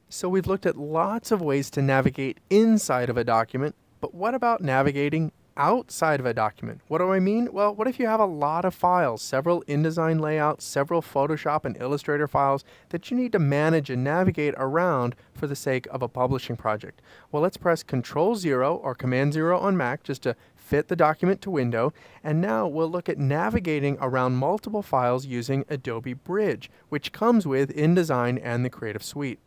So we've looked at lots of ways to navigate inside of a document, but what about navigating outside of a document? What do I mean? Well, what if you have a lot of files, several InDesign layouts, several Photoshop and Illustrator files that you need to manage and navigate around for the sake of a publishing project? Well, let's press Control-0 or Command-0 on Mac just to fit the document to window, and now we'll look at navigating around multiple files using Adobe Bridge, which comes with InDesign and the Creative Suite.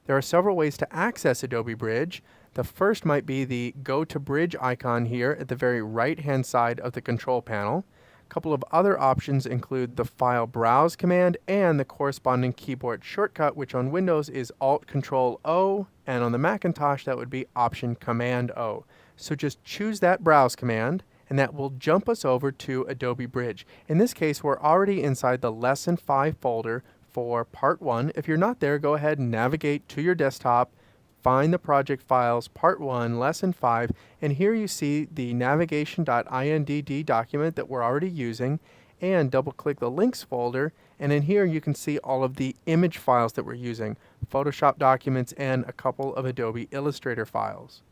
There are several ways to access Adobe Bridge. The first might be the Go to Bridge icon here at the very right-hand side of the control panel. A couple of other options include the File Browse command and the corresponding keyboard shortcut, which on Windows is Alt-Control-O, and on the Macintosh that would be Option-Command-O. So just choose that Browse command, and that will jump us over to Adobe Bridge. In this case, we're already inside the Lesson 5 folder for Part 1. If you're not there, go ahead and navigate to your desktop, find the project files, Part 1, Lesson 5, and here you see the navigation.indd document that we're already using, and double-click the Links folder, and in here you can see all of the image files that we're using, Photoshop documents, and a couple of Adobe Illustrator files.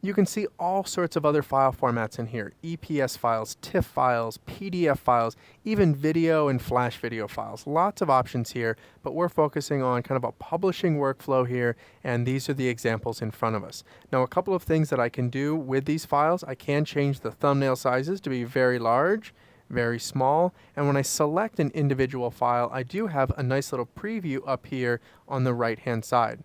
You can see all sorts of other file formats in here, EPS files, TIFF files, PDF files, even video and Flash video files. Lots of options here, but we're focusing on kind of a publishing workflow here, and these are the examples in front of us. Now, a couple of things that I can do with these files, I can change the thumbnail sizes to be very large, very small, and when I select an individual file, I do have a nice little preview up here on the right-hand side.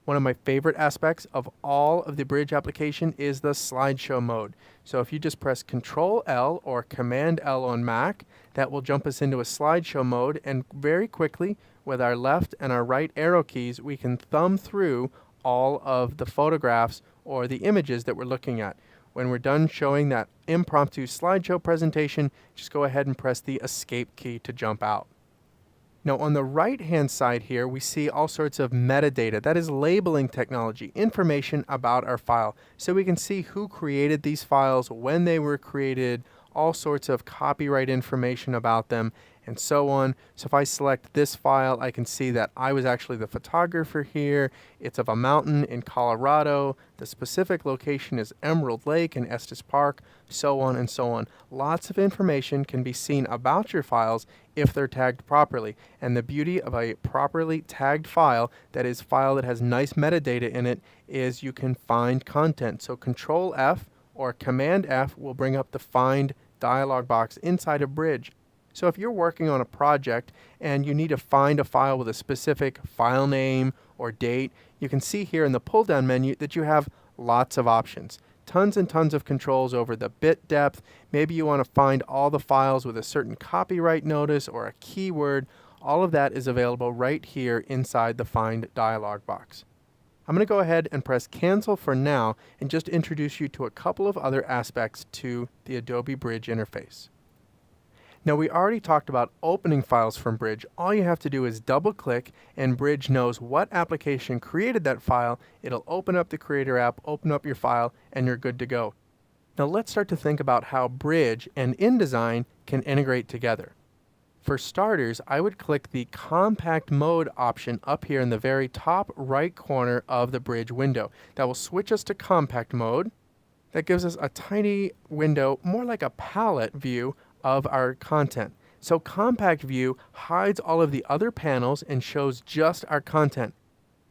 One of my favorite aspects of all of the Bridge application is the slideshow mode. So if you just press Control-L or Command-L on Mac, that will jump us into a slideshow mode, and very quickly with our left and our right arrow keys we can thumb through all of the photographs or the images that we're looking at. When we're done showing that impromptu slideshow presentation, just go ahead and press the Escape key to jump out. Now on the right-hand side here, we see all sorts of metadata. That is labeling technology, information about our file. So we can see who created these files, when they were created, all sorts of copyright information about them, and so on. So if I select this file, I can see that I was actually the photographer here. It's of a mountain in Colorado. The specific location is Emerald Lake in Estes Park, so on and so on. Lots of information can be seen about your files if they're tagged properly. And the beauty of a properly tagged file, that is, file that has nice metadata in it, is you can find content. So Control F or Command F will bring up the Find dialog box inside of Bridge. So if you're working on a project and you need to find a file with a specific file name or date, you can see here in the pull-down menu that you have lots of options. Tons and tons of controls over the bit depth. Maybe you want to find all the files with a certain copyright notice or a keyword. All of that is available right here inside the Find dialog box. I'm going to go ahead and press Cancel for now and just introduce you to a couple of other aspects to the Adobe Bridge interface. Now, we already talked about opening files from Bridge. All you have to do is double-click, and Bridge knows what application created that file. It'll open up the Creator app, open up your file, and you're good to go. Now, let's start to think about how Bridge and InDesign can integrate together. For starters, I would click the Compact Mode option up here in the very top right corner of the Bridge window. That will switch us to Compact Mode. That gives us a tiny window, more like a palette view of our content. So Compact View hides all of the other panels and shows just our content.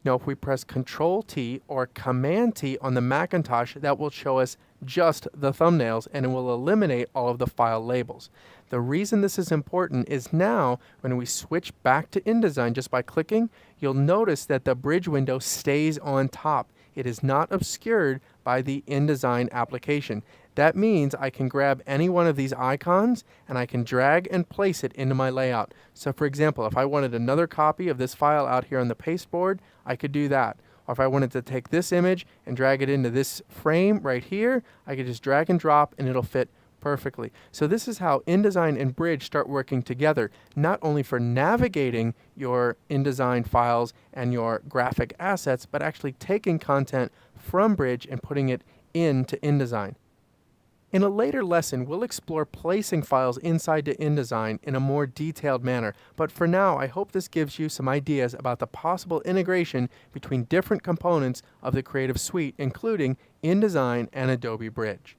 Now if we press Control-T or Command-T on the Macintosh, that will show us just the thumbnails and it will eliminate all of the file labels. The reason this is important is now when we switch back to InDesign just by clicking, you'll notice that the Bridge window stays on top. It is not obscured by the InDesign application. That means I can grab any one of these icons and I can drag and place it into my layout. So for example, if I wanted another copy of this file out here on the pasteboard, I could do that. Or if I wanted to take this image and drag it into this frame right here, I could just drag and drop and it'll fit perfectly. So this is how InDesign and Bridge start working together, not only for navigating your InDesign files and your graphic assets, but actually taking content from Bridge and putting it into InDesign. In a later lesson, we'll explore placing files inside to InDesign in a more detailed manner, but for now, I hope this gives you some ideas about the possible integration between different components of the Creative Suite, including InDesign and Adobe Bridge.